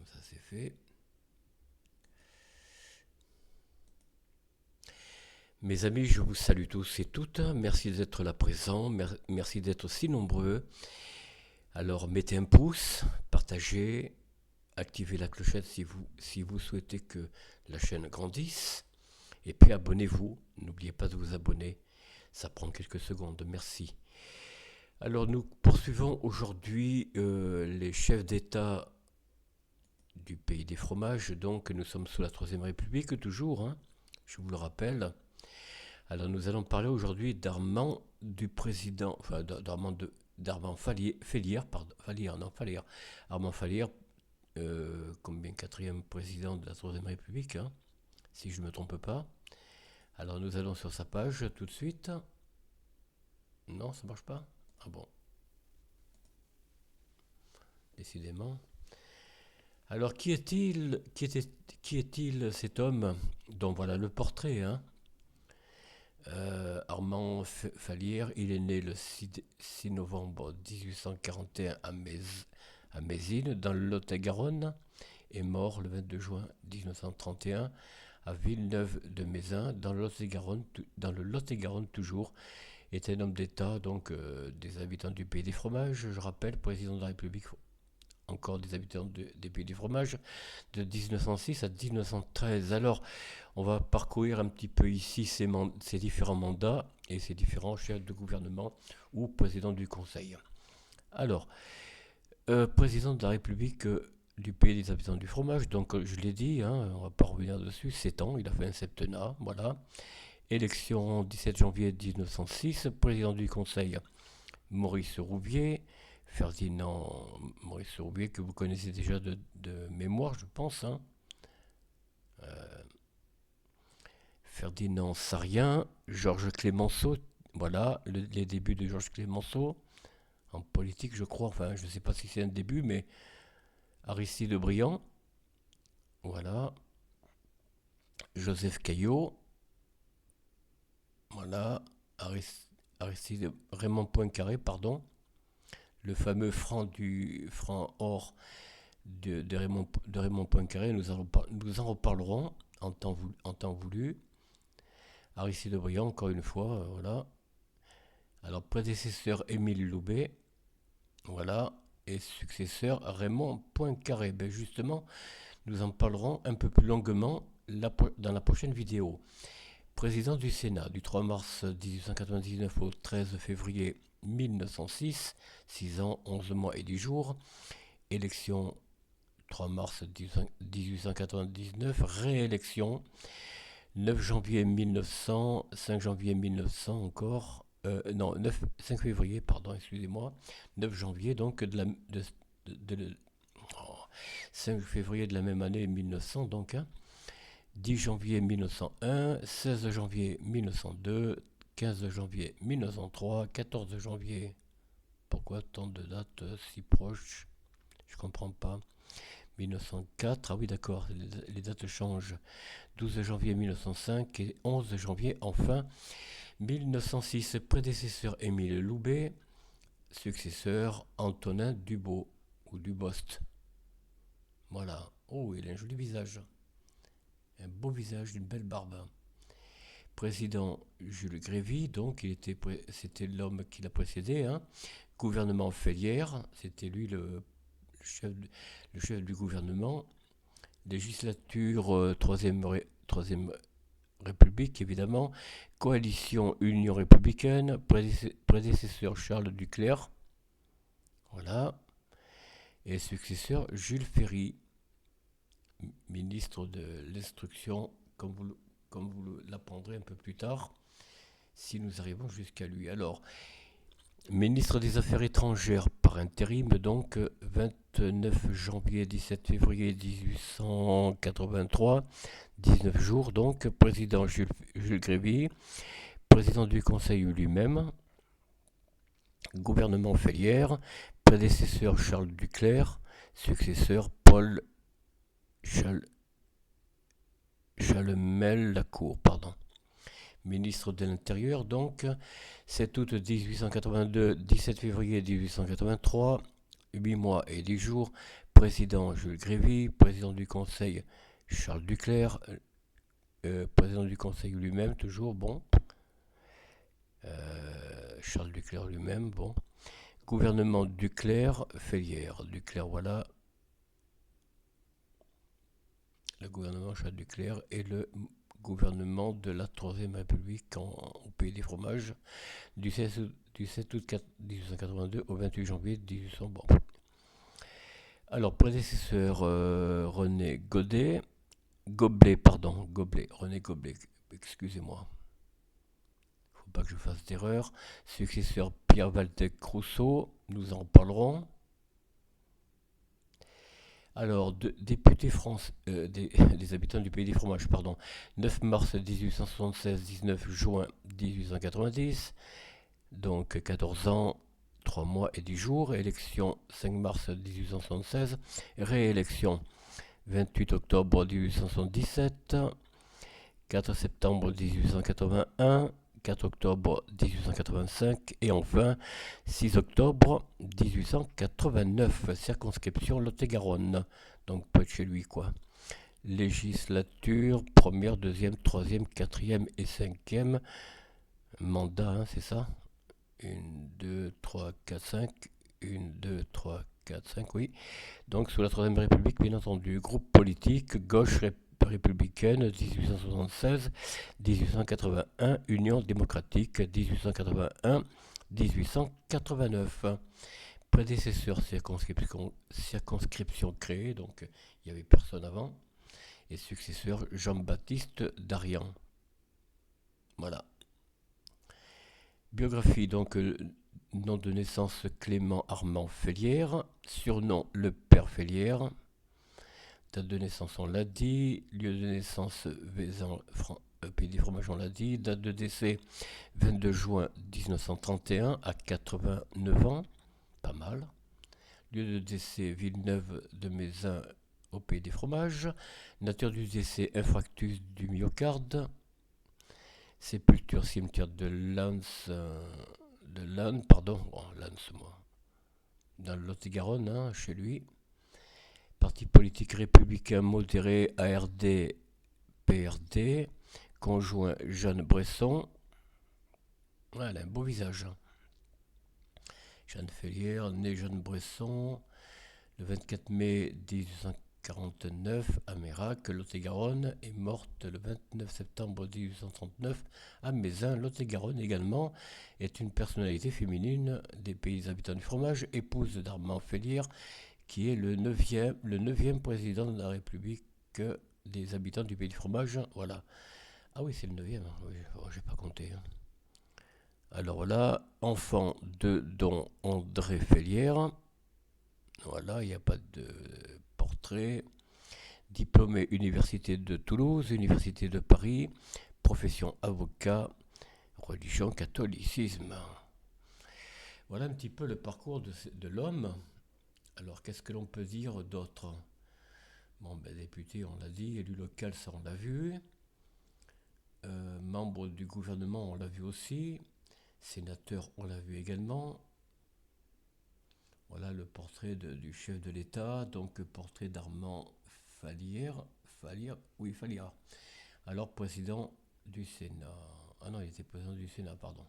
Comme ça c'est fait. Mes amis, je vous salue tous et toutes. Merci d'être là présents. Merci d'être si nombreux. Alors mettez un pouce, partagez, activez la clochette si vous souhaitez que la chaîne grandisse. Et puis abonnez-vous. N'oubliez pas de vous abonner. Ça prend quelques secondes. Merci. Alors nous poursuivons aujourd'hui les chefs d'État du pays des fromages. Donc nous sommes sous la Troisième République toujours, hein, je vous le rappelle. Alors nous allons parler aujourd'hui d'Armand du président, enfin d'Armand Fallière, pardon, Fallière, Armand Fallière, comme bien quatrième président de la Troisième République, hein, si je ne me trompe pas. Alors nous allons sur sa page tout de suite. Non, ça marche pas. Ah bon. Décidément. Alors qui est-il cet homme dont voilà le portrait, hein. Armand Fallière, il est né le 6 novembre 1841 à Mézines, dans le Lot-et-Garonne, et mort le 22 juin 1931 à Villeneuve-de-Mézin, dans le Lot-et-Garonne toujours, est un homme d'État, donc des habitants du pays des fromages, je rappelle, président de la République, encore des habitants des pays du fromage, de 1906 à 1913. Alors, on va parcourir un petit peu ici ces différents mandats et ces différents chefs de gouvernement ou président du Conseil. Alors, président de la République du pays des habitants du fromage, donc je l'ai dit, hein, on ne va pas revenir dessus, 7 ans, il a fait un septennat, voilà. Élection 17 janvier 1906, président du Conseil Maurice Rouvier, Ferdinand Maurice Rouvier, que vous connaissez déjà de mémoire, je pense, hein. Ferdinand Sarien, Georges Clémenceau, voilà, les débuts de Georges Clémenceau, en politique, je crois, enfin, je ne sais pas si c'est un début, mais Aristide Briand, voilà, Joseph Caillot, voilà, Aristide Raymond Poincaré, pardon, le fameux franc or de Raymond Poincaré, nous en reparlerons en temps voulu. Aristide Briand, encore une fois, voilà. Alors, prédécesseur Émile Loubet, voilà, et successeur Raymond Poincaré. Ben justement, nous en parlerons un peu plus longuement dans la prochaine vidéo. Président du Sénat du 3 mars 1899 au 13 février 1906, 6 ans, 11 mois et 10 jours. Élection 3 mars 1899, réélection 9 janvier 1900, 5 janvier 1900 encore, non, 5 février, pardon, excusez-moi, 9 janvier donc de 5 février de la même année 1900 donc, hein, 10 janvier 1901, 16 janvier 1902, 15 janvier 1903, 14 janvier, pourquoi tant de dates si proches, je comprends pas. 1904, ah oui d'accord, les dates changent. 12 janvier 1905 et 11 janvier enfin 1906. Prédécesseur Émile Loubet, successeur Antonin Dubost ou Dubost. Voilà. Oh, il a un joli visage. Un beau visage, une belle barbe. Président Jules Grévy, donc c'était l'homme qui l'a précédé, hein. Gouvernement Fallière, c'était lui le chef du gouvernement. Législature troisième République, évidemment. Coalition Union Républicaine, prédécesseur Charles Duclerc, voilà. Et successeur Jules Ferry, ministre de l'Instruction, comme vous l'apprendrez un peu plus tard, si nous arrivons jusqu'à lui. Alors, ministre des Affaires étrangères par intérim, donc 29 janvier 17 février 1883, 19 jours, donc président Jules Grévy, président du Conseil lui-même, gouvernement Fallière, prédécesseur Charles Duclerc, successeur Paul Chalmel-Lacour, pardon. Ministre de l'Intérieur, donc, 7 août 1882, 17 février 1883, 8 mois et 10 jours, Président Jules Grévy, président du Conseil Charles Duclerc, président du Conseil lui-même, toujours, bon. Charles Duclerc lui-même, bon. Gouvernement Duclerc-Félière. Duclerc, voilà. Le gouvernement Charles Duclerc et le gouvernement de la Troisième République au Pays des Fromages du 7 août 1882 au 28 janvier 1800. Bon. Alors, prédécesseur René Goblet, René Goblet, excusez-moi, faut pas que je fasse d'erreur. Successeur Pierre Waldeck Rousseau, nous en parlerons. Alors, député France, des habitants du pays des fromages, pardon, 9 mars 1876, 19 juin 1890, donc 14 ans, 3 mois et 10 jours, élection 5 mars 1876, réélection 28 octobre 1877, 4 septembre 1881, 4 octobre 1885 et enfin 6 octobre 1889, circonscription Lot-et-Garonne, donc pas de chez lui quoi. Législature, première, deuxième, troisième, quatrième et cinquième mandat, hein, c'est ça 1, 2, 3, 4, 5, 1, 2, 3, 4, 5, oui. Donc sous la Troisième République, bien entendu, groupe politique, gauche républicaine, 1876-1881, Union démocratique, 1881-1889. Prédécesseur circonscription créée, donc il n'y avait personne avant, et successeur Jean-Baptiste Darian. Voilà. Biographie, donc nom de naissance Clément Armand Félière, surnom le Père Félière, date de naissance on l'a dit, lieu de naissance Vézan, Pays des Fromages on l'a dit, date de décès 22 juin 1931 à 89 ans, pas mal. Lieu de décès Villeneuve de Mézin au Pays des Fromages, nature du décès infarctus du myocarde, sépulture cimetière de Lens, Lens, moi, dans le Lot-et-Garonne, hein, chez lui. Parti politique républicain modéré ARD PRD, conjoint Jeanne Bresson. Ouais, elle a un beau visage. Hein. Jeanne Félière, née Jeanne Bresson, le 24 mai 1849 à Mérac, Lot-et-Garonne, est morte le 29 septembre 1839 à Mézin, Lot-et-Garonne également, est une personnalité féminine des pays habitants du fromage, épouse d'Armand Félière, qui est le 9e président de la République des habitants du pays du fromage. Voilà. Ah oui, c'est le 9e, oui, j'ai pas compté. Hein. Alors là, enfant de don André Félière. Voilà, il n'y a pas de portrait. Diplômé Université de Toulouse, Université de Paris, profession avocat, religion catholicisme. Voilà un petit peu le parcours de l'homme. Alors qu'est-ce que l'on peut dire d'autre? Bon, ben, député, on l'a dit, élu local, ça on l'a vu. Membre du gouvernement, on l'a vu aussi. Sénateur, on l'a vu également. Voilà le portrait du chef de l'État, donc portrait d'Armand Félière. Alors, président du Sénat. Ah non, il était président du Sénat, pardon.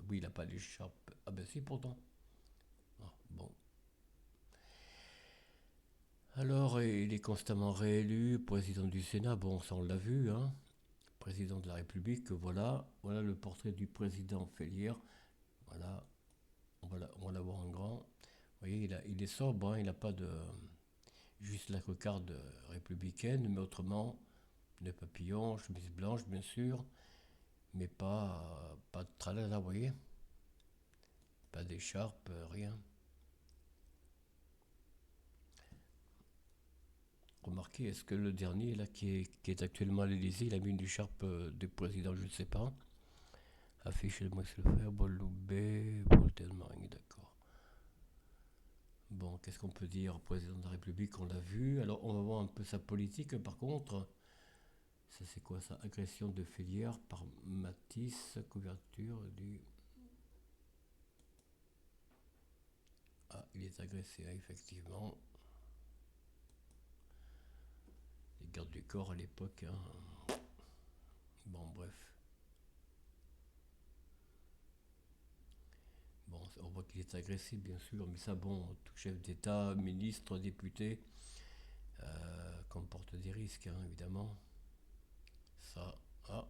Oui, il n'a pas d'écharpe. Ah ben si, pourtant. Ah, bon. Alors, il est constamment réélu, président du Sénat, bon, ça on l'a vu, hein. Président de la République, voilà. Voilà le portrait du président Félière. Voilà, on va l'avoir en grand. Vous voyez, il est sobre, hein, il n'a pas de... Juste la cocarde républicaine, mais autrement, des papillons, chemise blanche, bien sûr, mais pas de tralala, vous voyez. Pas d'écharpe, rien. Remarquez, est-ce que le dernier, là, qui est actuellement à l'Élysée, il a mis une écharpe du président, je ne sais pas. Affiche le Max Lefer, Boloubé, Voltaire-Maring, d'accord. Bon, qu'est-ce qu'on peut dire? Président de la République, on l'a vu. Alors, on va voir un peu sa politique, par contre. Ça, c'est quoi ça? Agression de Félière par Matisse, couverture du... Ah, il est agressé, hein, effectivement. garde du corps à l'époque. Hein. Bon, bref. Bon, on voit qu'il est agressif, bien sûr, mais ça, bon, tout chef d'État, ministre, député, comporte des risques, hein, évidemment. Ça, ah.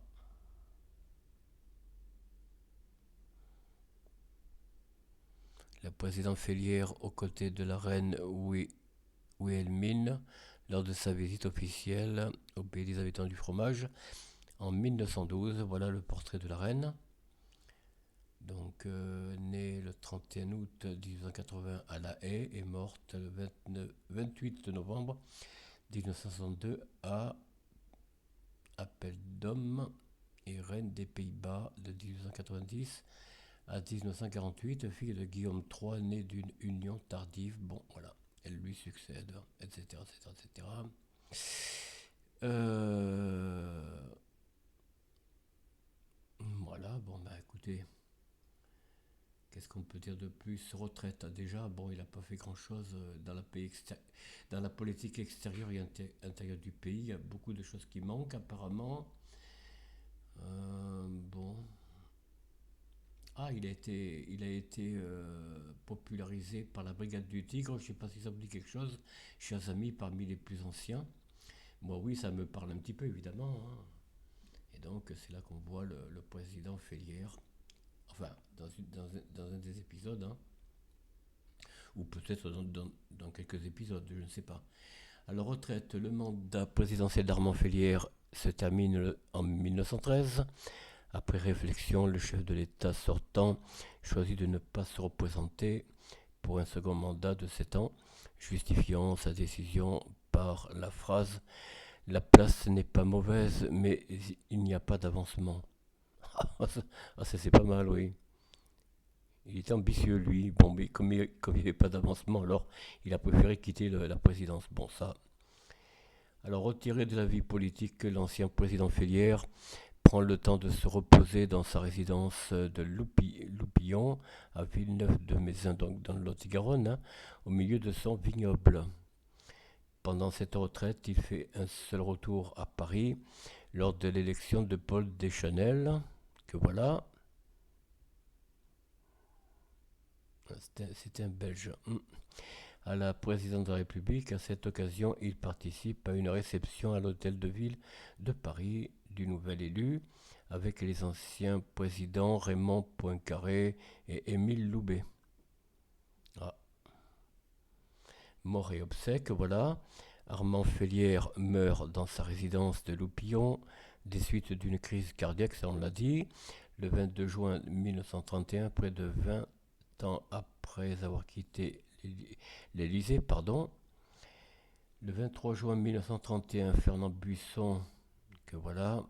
La présidente Félière aux côtés de la reine Wilhelmine lors de sa visite officielle au pays des habitants du fromage en 1912. Voilà le portrait de la reine. Donc, née le 31 août 1980 à La Haye et morte le 28 novembre 1962 à Apeldoorn et reine des Pays-Bas de 1890 à 1948, fille de Guillaume III, né d'une union tardive. Bon, voilà, elle lui succède, etc., etc., etc. Voilà, bon, bah écoutez, qu'est-ce qu'on peut dire de plus? Retraite, déjà, bon, il n'a pas fait grand-chose dans la politique extérieure et intérieure du pays. Il y a beaucoup de choses qui manquent, apparemment. Bon. Ah, il a été popularisé par la Brigade du Tigre. Je ne sais pas si ça vous dit quelque chose. Chers amis, parmi les plus anciens. Moi, oui, ça me parle un petit peu, évidemment. Hein. Et donc, c'est là qu'on voit le président Félière. Enfin, dans un des épisodes. Hein. Ou peut-être dans quelques épisodes, je ne sais pas. À la retraite, le mandat présidentiel d'Armand Félière se termine en 1913. Après réflexion, le chef de l'État sortant choisit de ne pas se représenter pour un second mandat de 7 ans, justifiant sa décision par la phrase «La place n'est pas mauvaise, mais il n'y a pas d'avancement». Ah, ça c'est pas mal, oui. Il était ambitieux, lui. Bon, mais comme il n'y avait pas d'avancement, alors il a préféré quitter la présidence. Bon, ça. Alors, retiré de la vie politique, l'ancien président Félière prend le temps de se reposer dans sa résidence de Loupillon, à Villeneuve-de-Mézin, donc dans le Lot-et-Garonne, hein, au milieu de son vignoble. Pendant cette retraite, il fait un seul retour à Paris lors de l'élection de Paul Deschanel, que voilà. C'était un Belge. À la présidence de la République, à cette occasion, il participe à une réception à l'hôtel de ville de Paris du nouvel élu, avec les anciens présidents Raymond Poincaré et Émile Loubet. Ah. Mort et obsèques, voilà. Armand Félière meurt dans sa résidence de Loupillon des suites d'une crise cardiaque, ça on l'a dit, le 22 juin 1931, près de 20 ans après avoir quitté l'Élysée, pardon. Le 23 juin 1931, Fernand Buisson, que voilà,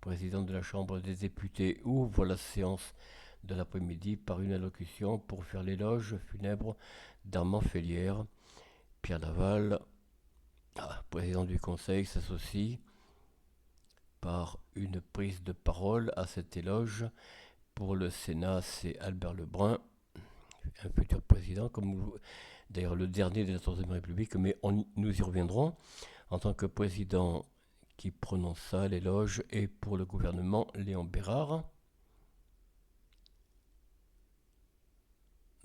président de la Chambre des députés, ouvre la séance de l'après-midi par une allocution pour faire l'éloge funèbre d'Armand Félière. Pierre Laval, président du Conseil, s'associe par une prise de parole à cet éloge. Pour le Sénat, c'est Albert Lebrun, un futur président, comme d'ailleurs le dernier de la Troisième République, mais nous y reviendrons. En tant que président qui prononça l'éloge, et pour le gouvernement, Léon Bérard.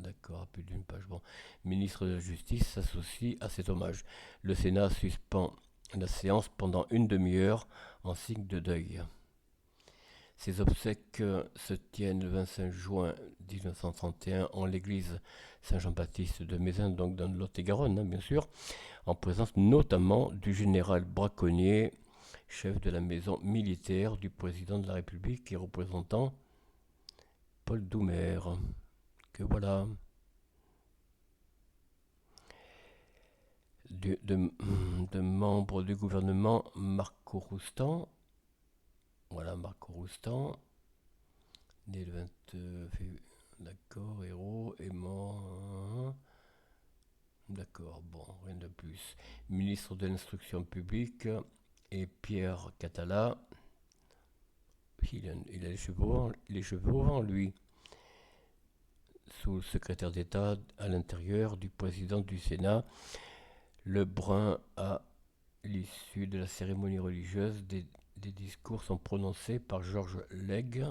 D'accord, plus d'une page. Bon. Ministre de la Justice s'associe à cet hommage. Le Sénat suspend la séance pendant une demi-heure en signe de deuil. Ces obsèques se tiennent le 25 juin 1931 en l'église Saint-Jean-Baptiste de Mézin, donc dans le Lot-et-Garonne, hein, bien sûr, en présence notamment du général Braconnier, chef de la maison militaire du président de la République et représentant Paul Doumer. Que voilà. De membres du gouvernement, Marco Roustan. Voilà, Marco Roustan, né le 20 février. D'accord, héros, est mort. D'accord, bon, rien de plus. Ministre de l'Instruction publique, et Pierre Catala. Il a les cheveux au vent, lui. Sous-secrétaire d'État à l'intérieur du président du Sénat, Lebrun a l'issue de la cérémonie religieuse, des discours sont prononcés par Georges Legge.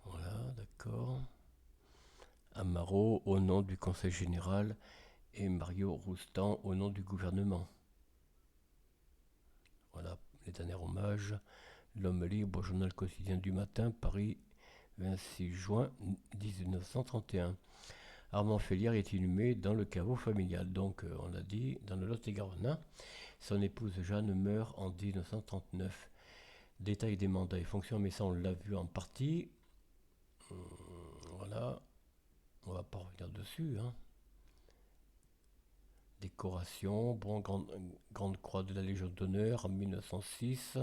Voilà, d'accord. Amaro au nom du Conseil général et Mario Roustan au nom du gouvernement. Voilà les derniers hommages. L'Homme libre, journal quotidien du matin, Paris, 26 juin 1931. Armand Félière est inhumé dans le caveau familial, donc on l'a dit, dans le Lot-et-Garonne. Son épouse Jeanne meurt en 1939. Détail des mandats et fonctions, mais ça on l'a vu en partie. Voilà, on va pas revenir dessus. Décoration, bon, grande croix de la Légion d'honneur en 1906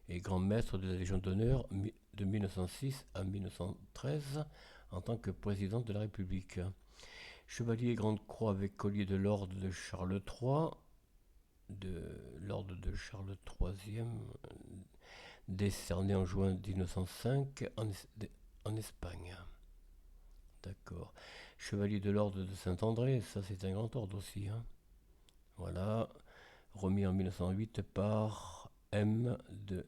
et grand maître de la Légion d'honneur de 1906 à 1913 en tant que président de la République. Chevalier grande croix avec collier de l'ordre de Charles III, de l'ordre de Charles III, décerné en juin 1905 en Espagne. D'accord. Chevalier de l'ordre de Saint-André, ça c'est un grand ordre aussi. Voilà. Remis en 1908 par M. de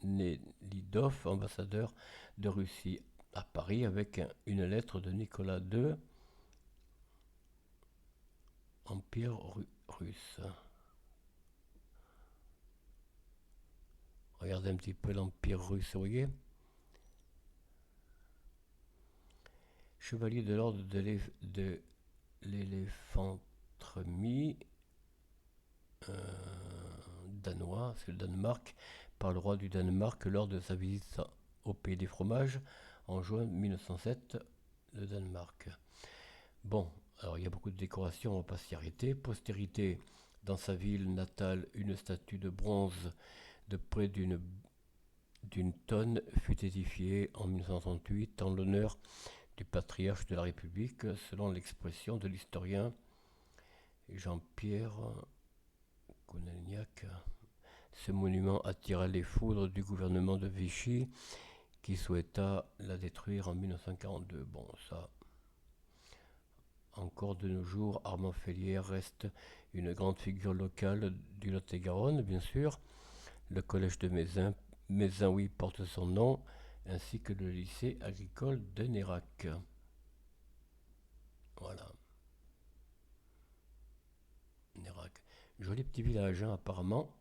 Nelidov, ambassadeur de Russie à Paris, avec une lettre de Nicolas II, Empire russe. Regardez un petit peu l'Empire russe, vous voyez. Chevalier de l'ordre de l'éléphantremie danois, c'est le Danemark, par le roi du Danemark lors de sa visite au pays des fromages en juin 1907, le Danemark. Bon, alors il y a beaucoup de décorations, on ne va pas s'y arrêter. Postérité, dans sa ville natale, une statue de bronze de près d'une tonne fut édifiée en 1938 en l'honneur du patriarche de la République, selon l'expression de l'historien Jean-Pierre Conagnac. Ce monument attira les foudres du gouvernement de Vichy qui souhaita la détruire en 1942. Bon, ça, encore de nos jours, Armand Félière reste une grande figure locale du Lot-et-Garonne, bien sûr. Le collège de Mézin, oui, porte son nom, ainsi que le lycée agricole de Nérac. Voilà. Nérac. Joli petit village, apparemment.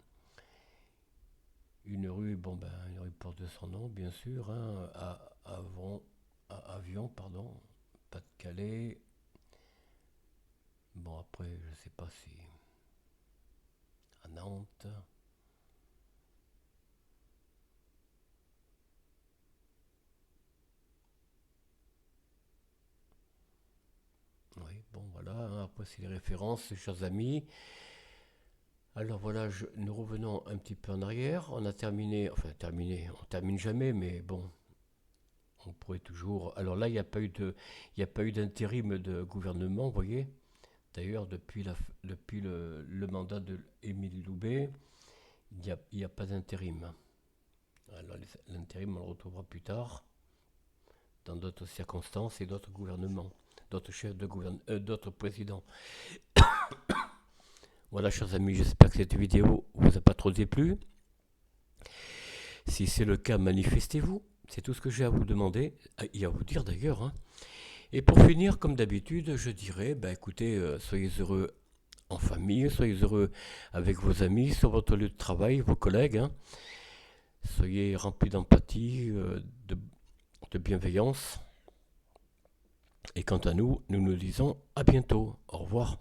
Une rue, une rue porte son nom, bien sûr, à Avion, Pas-de-Calais. Bon, après, je sais pas si à Nantes. Oui, bon, voilà, après, c'est les références, chers amis. Alors voilà, nous revenons un petit peu en arrière. On a terminé, on termine jamais, mais bon, on pourrait toujours. Alors là, il n'y a pas eu d'intérim de gouvernement, vous voyez. D'ailleurs, depuis le mandat de Émile Loubet, il n'y a pas d'intérim. Alors l'intérim, on le retrouvera plus tard, dans d'autres circonstances et d'autres gouvernements, d'autres chefs de gouvernement, d'autres présidents. Voilà, chers amis, j'espère que cette vidéo vous a pas trop déplu. Si c'est le cas, manifestez-vous. C'est tout ce que j'ai à vous demander, et à vous dire d'ailleurs. Et pour finir, comme d'habitude, je dirais, écoutez, soyez heureux en famille, soyez heureux avec vos amis, sur votre lieu de travail, vos collègues. Soyez remplis d'empathie, de bienveillance. Et quant à nous, nous nous disons à bientôt. Au revoir.